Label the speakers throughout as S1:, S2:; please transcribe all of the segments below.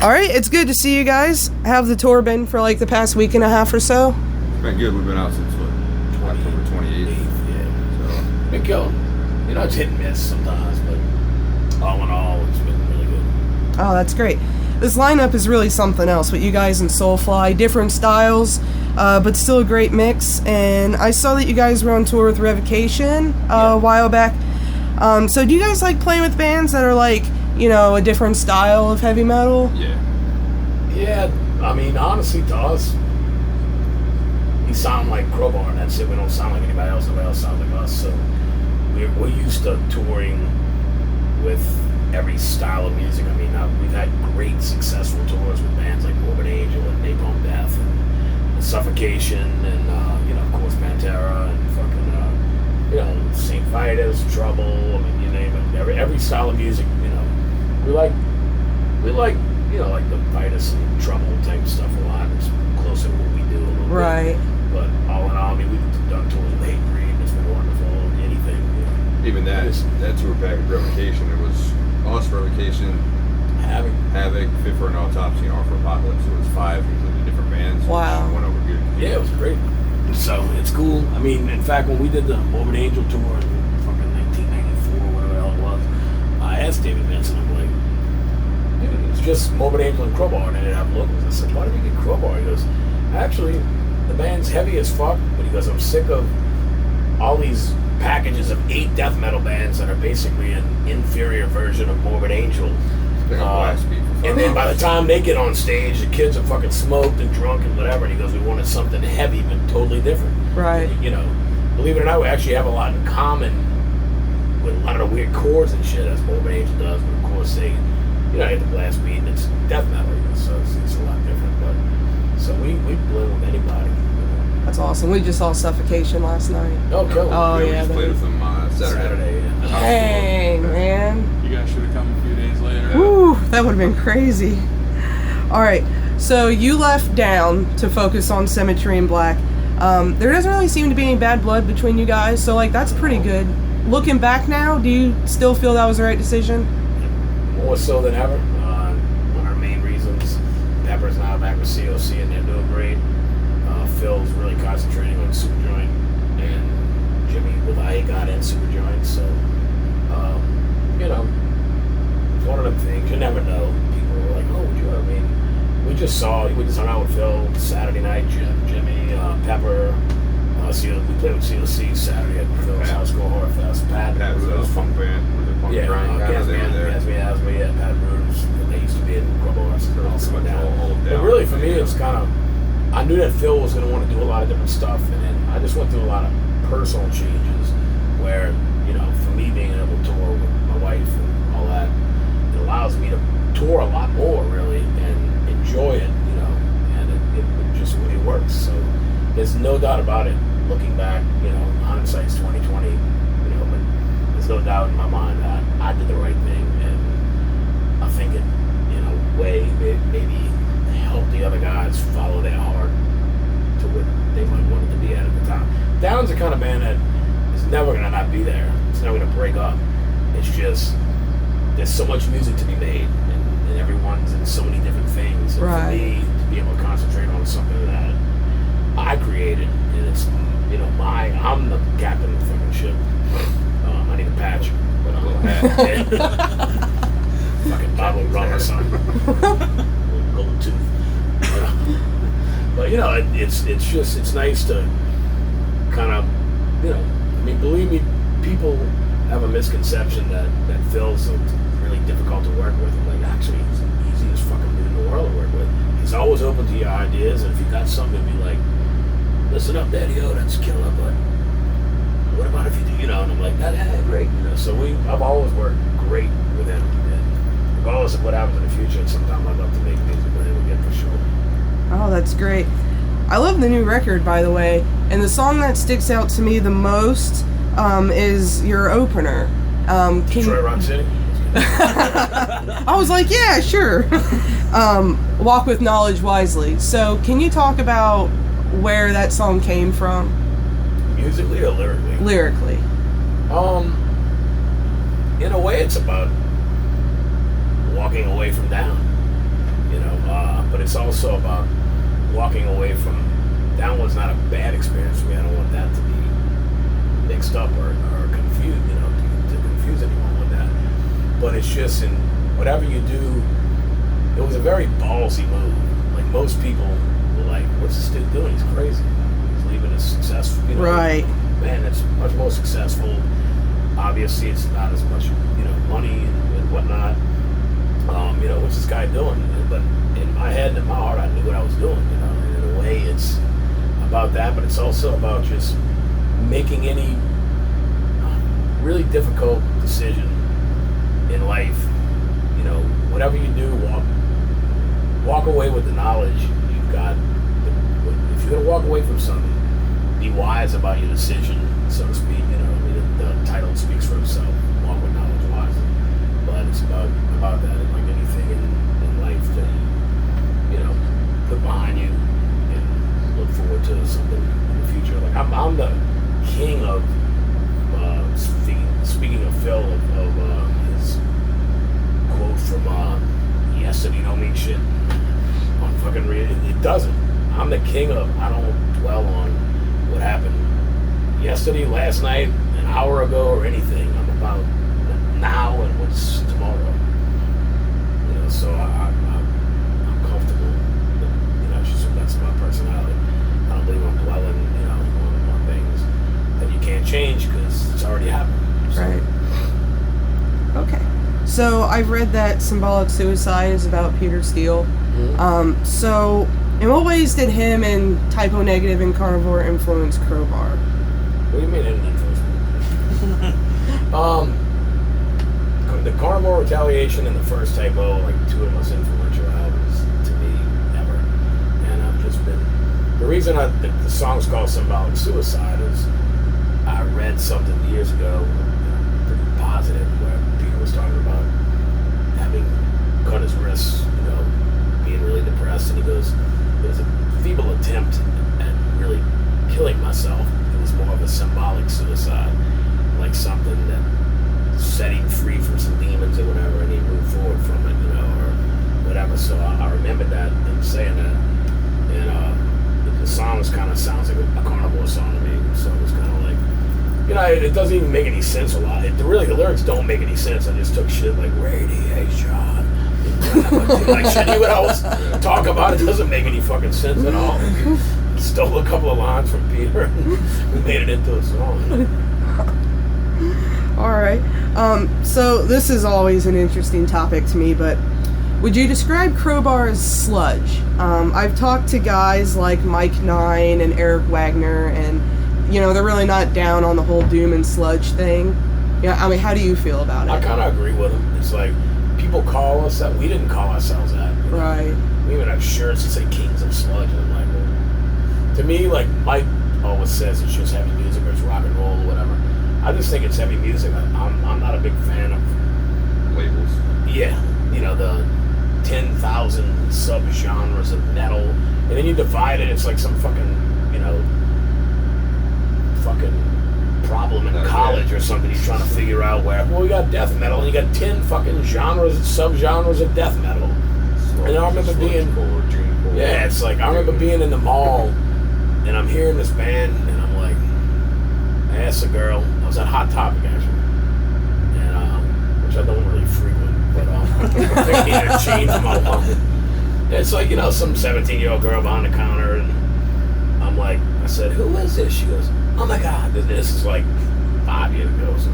S1: All right, it's good to see you guys. Have the tour been for like the past week and a half or so?
S2: It's been good. We've been out since October 28th.
S3: Yeah. So been killing. You know, it's hit and miss sometimes, but all in all, it's been really good.
S1: Oh, that's great. This lineup is really something else with you guys in Soulfly. Different styles, but still a great mix. And I saw that you guys were on tour with Revocation a while back. So do you guys like playing with bands that are like, you know, a different style of heavy metal?
S3: Yeah, I mean, honestly, to us, we sound like Crowbar, and that's it. We don't sound like anybody else. Nobody else sounds like us. So we're used to touring with every style of music. I mean, we've had great successful tours with bands like Morbid Angel and Napalm Death and Suffocation and, you know, of course, Pantera and fucking, you know, St. Vitus, Trouble. I mean, you name it. Every style of music, you know. We like, you know, like the Vitus and Trouble type stuff a lot. It's closer to what we do a little
S1: right.
S3: bit. But all in all, I mean, we've done tours with Hatebreed. It's been wonderful. Anything. You know.
S2: Even that tour pack of Revocation, it was us, Revocation, Havoc, Fit for an Autopsy, and Art for Apocalypse. So it was 5 completely different bands.
S1: Wow.
S2: Which went over good.
S3: Yeah, it was great. So it's cool. I mean, in fact, when we did the Morbid Angel tour in fucking 1994, whatever the hell it was, I asked David Vincent, I'm like, dude, it's just Morbid Angel and Crowbar, and I didn't have locals. I said, why did we get Crowbar? He goes, actually, the band's heavy as fuck, but he goes, I'm sick of all these packages of 8 death metal bands that are basically an inferior version of Morbid Angel. And then by the time they get on stage, the kids are fucking smoked and drunk and whatever. And he goes, we wanted something heavy but totally different.
S1: Right.
S3: And, you know, believe it or not, we actually have a lot in common with a lot of the weird chords and shit as Morbid Angel does. But of course, they, you know, hit the blast beat and it's death metal, so it's a lot different. But so we blend with anybody.
S1: That's awesome. We just saw Suffocation last night.
S3: Oh, cool.
S1: Oh,
S2: we
S1: yeah.
S2: just played with them Saturday.
S3: Yeah.
S1: Dang, man.
S4: You guys should have come a few days later.
S1: Woo, that would have been crazy. All right, so you left Down to focus on Symmetry and Black. There doesn't really seem to be any bad blood between you guys, so like that's pretty good. Looking back now, do you still feel that was the right decision?
S3: More so than ever. One of our main reasons, Pepper's now back with COC and they're doing great. Phil's really concentrating on Superjoint, and Jimmy with IAGOT and Superjoint. So, you know, it's one of them things. You never know. People are like, oh, I mean, we just hung out with Phil Saturday night, Jimmy, Pepper. We played with COC Saturday at Phil's House Go Horror Fest. Pat
S2: was a funk band. Was a punk grind kind of thing there.
S3: Yeah, Pat Bruce. They used to be in Crowbar. But really, for me, it's kind of, I knew that Phil was going to want to do a lot of different stuff, and then I just went through a lot of personal changes where, you know, for me being able to tour with my wife and all that, it allows me to tour a lot more, really, and enjoy it, you know, and it just really works. So there's no doubt about it, looking back, you know, hindsight's 2020, you know, but there's no doubt in my mind that I did the right thing, and I think it, you know, maybe help the other guys follow their heart to what they might want it to be at the time. Down's the kind of band that is never going to not be there. It's never going to break up. It's just, there's so much music to be made, and everyone's in so many different things. And
S1: right.
S3: For me, to be able to concentrate on something that I created, and it's, you know, I'm the captain of the fucking ship. I need a patch, but I'm a hat. Fucking bottle of rum or something. Gold tooth. But you know, it's nice to kind of, you know, I mean, believe me, people have a misconception that Phil's really difficult to work with. I'm like, actually, he's the easiest fucking dude in the world to work with. He's always open to your ideas, and if you got something, be like, listen up, Daddy-O, that's killer, but what about if you do, you know? And I'm like, great, you know. So I've always worked great with him, and regardless of what happens in the future, sometime I'd love to make music with him again for sure. Oh,
S1: that's great. I love the new record, by the way, and the song that sticks out to me the most is your opener.
S3: Detroit Rock City?
S1: I was like, yeah, sure. Walk with Knowledge Wisely. So can you talk about where that song came from?
S3: Musically or lyrically?
S1: Lyrically.
S3: In a way, it's about walking away from down. You But it's also about walking away from, that was not a bad experience for me. I don't want that to be mixed up or confused, to confuse anyone with that. But it's just, in whatever you do, it was a very ballsy move. Like, most people were like, what's this dude doing? He's crazy. He's leaving a successful,
S1: Right.
S3: Man, that's much more successful. Obviously, it's not as much, money and whatnot. What's this guy doing? But in my head and in my heart, I knew what I was doing, And in a way, it's about that, but it's also about just making any really difficult decision in life. Whatever you do, walk away with the knowledge you've got. If you're going to walk away from something, be wise about your decision, so to speak. The title speaks for itself. Walk with knowledge wisely. But it's about that, and like anything in life that you put behind you and look forward to something in the future. Like I'm the king of speaking of Phil of his quote from yesterday don't mean shit on fucking read it doesn't. I'm the king of, I don't dwell on what happened yesterday, last night, an hour ago, or anything. I'm about now and what's tomorrow. So I'm comfortable. That's my personality. I don't believe I'm dwelling, on things that you can't change because it's already happened. So.
S1: Right. Okay. So I've read that Symbolic Suicide is about Peter Steele.
S3: Mm-hmm.
S1: So in what ways did him and Typo Negative and Carnivore influence Crowbar?
S3: What do you mean it influenced me? The Carnivore Retaliation and the first Typo, like two of the most influential albums to me ever. And I've just been, the reason the song's called Symbolic Suicide is I read something years ago, pretty positive, where Peter was talking about having cut his wrists, being really depressed, and he goes, it was a feeble attempt at really killing myself. It was more of a symbolic suicide, like something that set him free from some demons or whatever, and he moved forward from it, or whatever. So I remember that, him saying that, and the song kind of sounds like a Carnivore song to me. So it was kind of like, it doesn't even make any sense a lot. The lyrics don't make any sense. I just took shit like radiation. Like shit you would always talk about. It doesn't make any fucking sense at all. Stole a couple of lines from Peter and we made it into a song.
S1: Alright. So this is always an interesting topic to me, but would you describe Crowbar as sludge? I've talked to guys like Mike Nine and Eric Wagner, and they're really not down on the whole doom and sludge thing. How do you feel about it?
S3: I kind of agree with them. It's like, people call us that. We didn't call ourselves that.
S1: Right.
S3: We even have shirts that say Kings of Sludge, and I'm like, well, to me, like Mike always says, it's just heavy music or it's rock and roll or whatever. I just think it's heavy music. I'm not a big fan of
S2: labels.
S3: Yeah, the 10,000 sub-genres of metal, and then you divide it. It's like some fucking problem in college or something. He's trying to figure out where. Well, we got death metal, and you got 10 fucking sub-genres of death metal. And I remember being, it's like I remember being in the mall, and I'm hearing this band, and I'm like, I asked a girl. I was at Hot Topic actually, and which I don't really frequent, but I think I needed a change for my wallet. It's like some 17-year-old girl behind the counter, and I'm like, I said, who is this? She goes, oh my God, this is like 5 years ago. So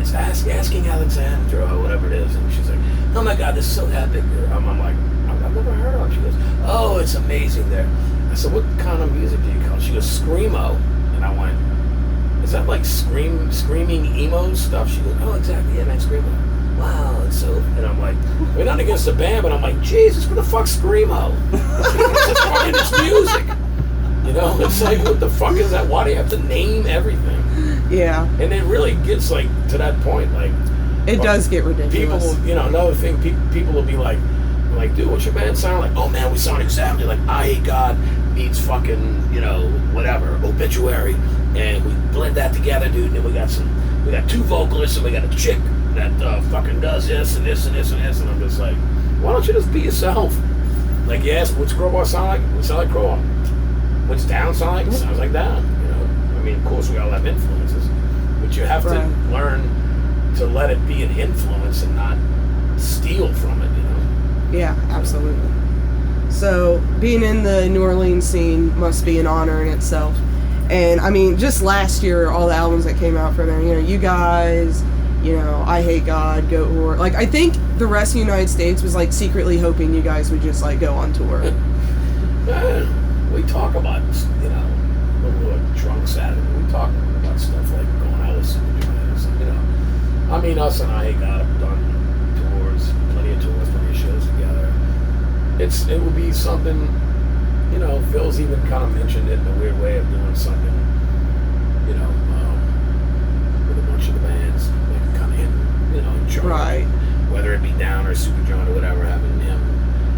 S3: it's Asking Alexandra or whatever it is, and she's like, oh my God, this is so epic. I'm like, I've never heard of it. She goes, oh, it's amazing there. I said, what kind of music do you call it? She goes, Screamo. And I went, is that like screaming emo stuff? She goes, oh, exactly, yeah, man, Screamo. Wow, it's so, and I'm like, we're not against the band, but I'm like, Jesus, what the fuck's Screamo? It's fucking this music. It's like, what the fuck is that? Why do you have to name everything?
S1: Yeah.
S3: And it really gets like to that point, like
S1: it does get ridiculous.
S3: People, another thing, people will be like, dude, what's your band sound like? Oh man, we sound exactly like I Hate God meets fucking, whatever, Obituary, and we blend that together, dude. And we got two vocalists, and we got a chick that fucking does this and this and this and this, and I'm just like, why don't you just be yourself? Like you ask, what's Crowbar sound like? It sound like Crowbar. What's Down sound like? It sounds like Down. You know, I mean, of course we all have influences, but you have to learn to let it be an influence and not steal from it. You know.
S1: Yeah, absolutely. So being in the New Orleans scene must be an honor in itself. And I mean, just last year, all the albums that came out from there, you know, you guys, you know, I Hate God, Goat Whore. Like, I think the rest of the United States was like secretly hoping you guys would just like go on tour.
S3: We talk about, you know, when we were drunk Saturday, we talk about stuff like going out with Super Juniors, you know. I mean, us and I Hate God have done tours, plenty of shows together. It would be something, you know, Phil's even kind of mentioned it in a weird way of doing something, you know, with a bunch of the bands, like kind of you know, in charge.
S1: Right.
S3: Whether it be Down or Super John or whatever, having him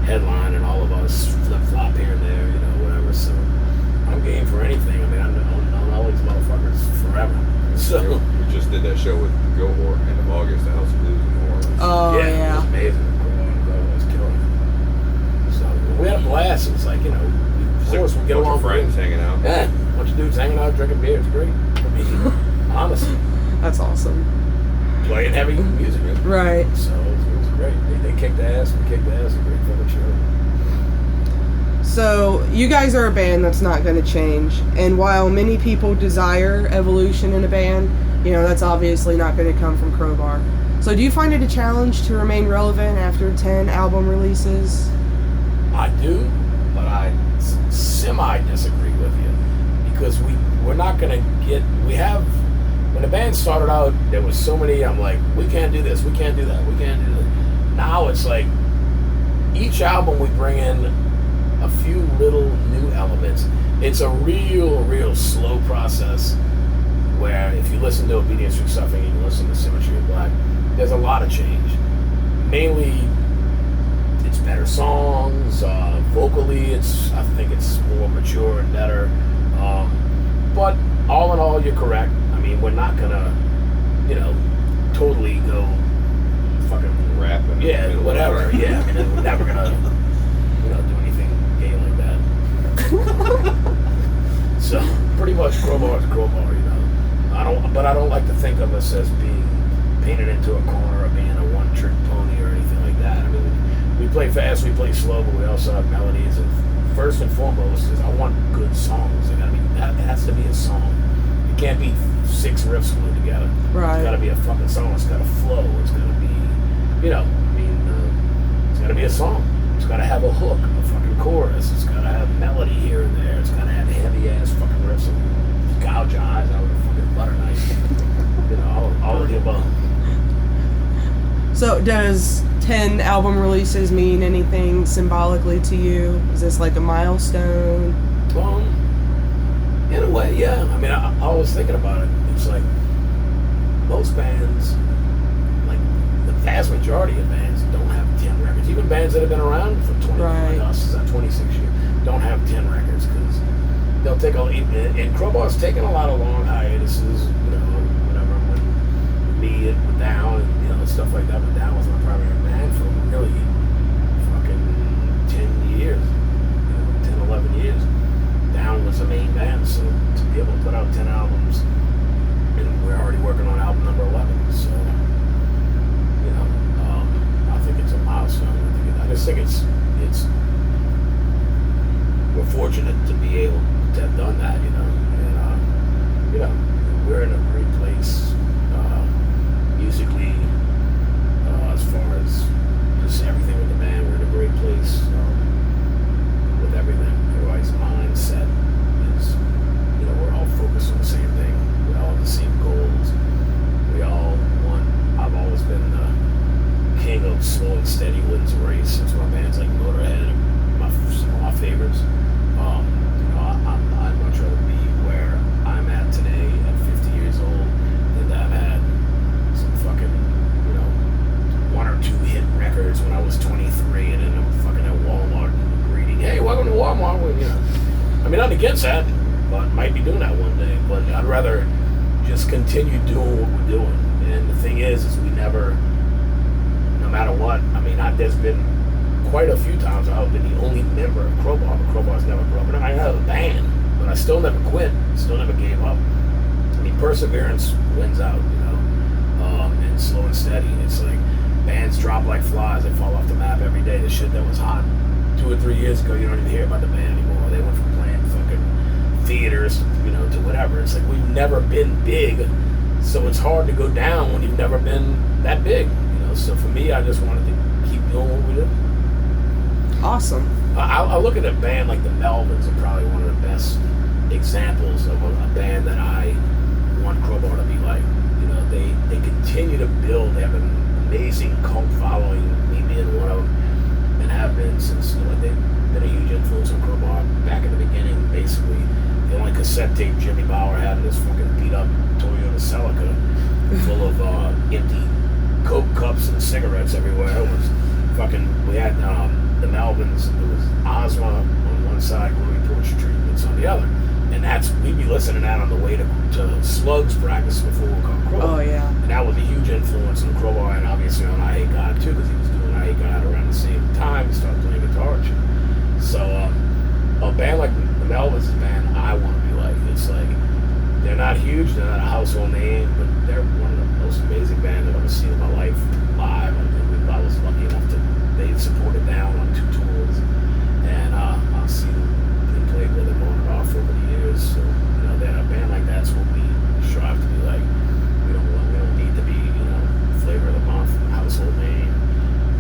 S3: headline and all of us flip-flop here and there, you know, whatever. So I'm game for anything. I mean, I've known all these motherfuckers forever. So
S2: we just did that show with Goat Whore end of August, the House of Blues in New Orleans.
S1: Oh,
S3: yeah. It was amazing. We had a blast. It was like, you know, of course we get along.
S2: Friends hanging out.
S3: Yeah, a bunch of dudes hanging out, drinking beer. It's great. I mean, honestly.
S1: That's awesome.
S3: Playing heavy music.
S1: Right.
S3: So it was great. They kicked ass. We kicked ass. A great fucking show.
S1: So you guys are a band that's not going to change. And while many people desire evolution in a band, you know, that's obviously not going to come from Crowbar. So do you find it a challenge to remain relevant after 10 album releases?
S3: I do, but I semi-disagree with you because we're not going to get, when the band started out, there was so many, I'm like, we can't do this, we can't do that, we can't do that. Now it's like, each album we bring in a few little new elements. It's a real slow process where if you listen to Obedience Through Suffering and you listen to Symmetry of Black, there's a lot of change. Mainly, it's better songs, vocally I think it's more mature and better, but all in all you're correct. I mean, we're not gonna, you know, totally go fucking
S2: rap and
S3: whatever. Yeah, I mean, we're never gonna, you know, do anything gay like that. So pretty much Crowbar is Crowbar, you know. I don't like to think of us as being painted into a corner or being a one-trick pony or anything like that. I mean, we play fast, we play slow, but we also have melodies. And first and foremost is I want good songs. It has to be a song. It can't be 6 riffs glued together.
S1: Right.
S3: It's got to be a fucking song. It's got to flow. It's got to be, you know, I mean, it's got to be a song. It's got to have a hook, a fucking chorus. It's got to have melody here and there. It's got to have heavy ass fucking riffs and gouge your eyes out with a fucking butter knife. You know, all of the above.
S1: So does 10 album releases mean anything symbolically to you? Is this like a milestone?
S3: In a way, yeah. I mean, I was thinking about it. It's like most bands, like the vast majority of bands don't have 10 records. Even bands that have been around for 20, like us, 26 years, don't have 10 records because they'll take and Crowbar's taken a lot of long hiatuses, you know, whatever, when me and with Down and, you know, stuff like that. But Down was my primary band for really fucking 10 years, you know, 10, 11 years. Down was the main band, so to be able to put out 10 albums, and we're already working on album number 11, so, you know, I think it's a milestone. I just think it's we're fortunate to be able to have done that, you know, and, you know, we're in a great place, musically, as far as just everything with the band. We're in a great place, with everything. Everybody's mindset is, you know, we're all focused on the same thing. We all have the same goals. We all want, I've always been the king of slow and steady wins a race. That's why bands like Motorhead are some of my favorites. You know, I'd much rather be where I'm at today at 50 years old than to have had some fucking, you know, 1 or 2 hit records when I was 23 and then I'm fucking at Walmart greeting, hey, welcome to Walmart. You know, I mean, I'm against that, but might be doing that one day. But I'd rather just continue doing what we're doing. And the thing is we never, no matter what, I mean, there's been quite a few times I've been the only member of Crowbar, but Crowbar's never broken up. I had a band, but I still never quit, still never gave up. I mean, perseverance wins out, you know, and slow and steady. It's like bands drop like flies, they fall off the map every day. The shit that was hot 2 or 3 years ago, you don't even hear about the band anymore. They went from playing fucking theaters, you know, to whatever. It's like we've never been big, so it's hard to go down when you've never been that big, you know. So for me, I just wanted to keep doing what we do.
S1: Awesome.
S3: I look at a band like the Melvins are probably one of the best examples of a band that I want Crowbar to be like. You know, they continue to build. They have an amazing cult following, me being one of them, and have been since, you know, they've been a huge influence on Crowbar back in the beginning. Basically, the only cassette tape Jimmy Bauer had in his fucking beat up Toyota Celica full of empty Coke cups and cigarettes everywhere. It was fucking, we had the Melvins, there was Ozma on one side, Louis Torture Treatments on the other. And we'd be listening to that on the way to Slugs practice before we come Crowbar.
S1: Oh, yeah.
S3: And that was a huge influence on Crowbar and obviously on I Hate God too, because he was doing I Hate God around the same time. He started playing guitar and shit. So a band like the Melvins is a band I want to be like. It's like, they're not huge, they're not a household name, but they're one of the most amazing bands I've ever seen in my life live. I was lucky enough to, they supported down on 2 tours, and I've seen them and played with them on and off over the years. So, you know, that a band like that's what we strive to be like. We don't need to be, you know, flavor of the month, household name,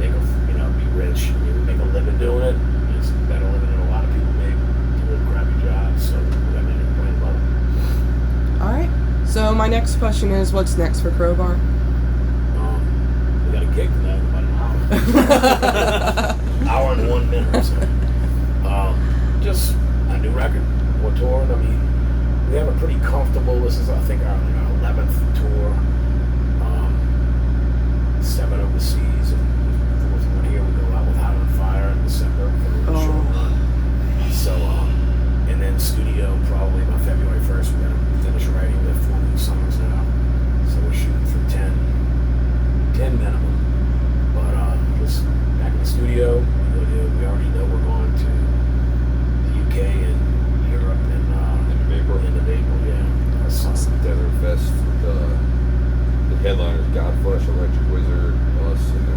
S3: make a, you know, be rich. I mean, we make a living doing it. It's better living than a lot of people make doing crappy jobs. So we got to make it love it.
S1: All right. So my next question is, what's next for Crowbar?
S3: We got a gig tonight, about an hour. Hour and 1 minute or so. Just a new record. We're touring. I mean, we have a pretty comfortable, this is I think our 11th tour. 7 overseas, and the 4th one here. We go out with Hot on Fire in December for a short run. So, and then studio probably by February 1st. We're gonna finish writing. We have 4 new songs now. So we're shooting for 10 minimum. But just back in the studio. We already know we're going to the UK and Europe and end of April, yeah.
S2: That's awesome. Desert Fest with the headliners, Godflesh, Electric Wizard, us, and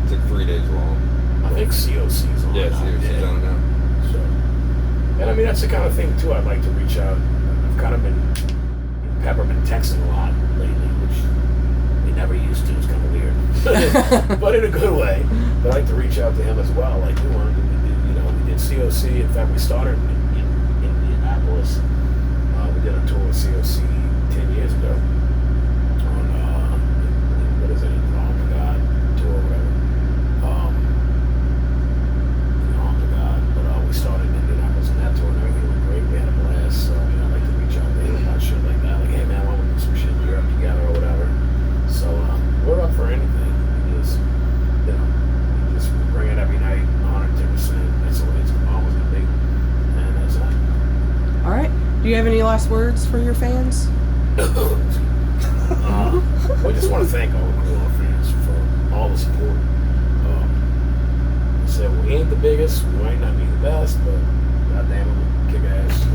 S2: it's like 3 days long.
S3: I think COC's on.
S2: Yeah, COC's on now.
S3: So, and I mean, that's the kind of thing too I'd like to reach out. I've kind of been, Pepper been texting a lot lately, which we never used to. It's kind of weird, but in a good way. But I'd like to reach out to him as well. Like we wanted to do, you know, we did COC. In fact, we started in Indianapolis. We did a tour with COC 10 years ago on what is it? Oh my God, tour or whatever. Oh my God! But we started in Indianapolis on that tour and everything went great. We had a blast. So you know, I'd like to reach out to him about shit like that. Like, hey man, why don't we do some shit in Europe together or whatever? So we're up for anything. Because, you know, we bring it every night, 110%. That's the way it's always gonna be. And that's that.
S1: All right. Do you have any last words for your fans?
S3: We just want to thank all the Crowbar fans for all the support. I said we ain't the biggest, we might not be the best, but goddamn it, we kick ass.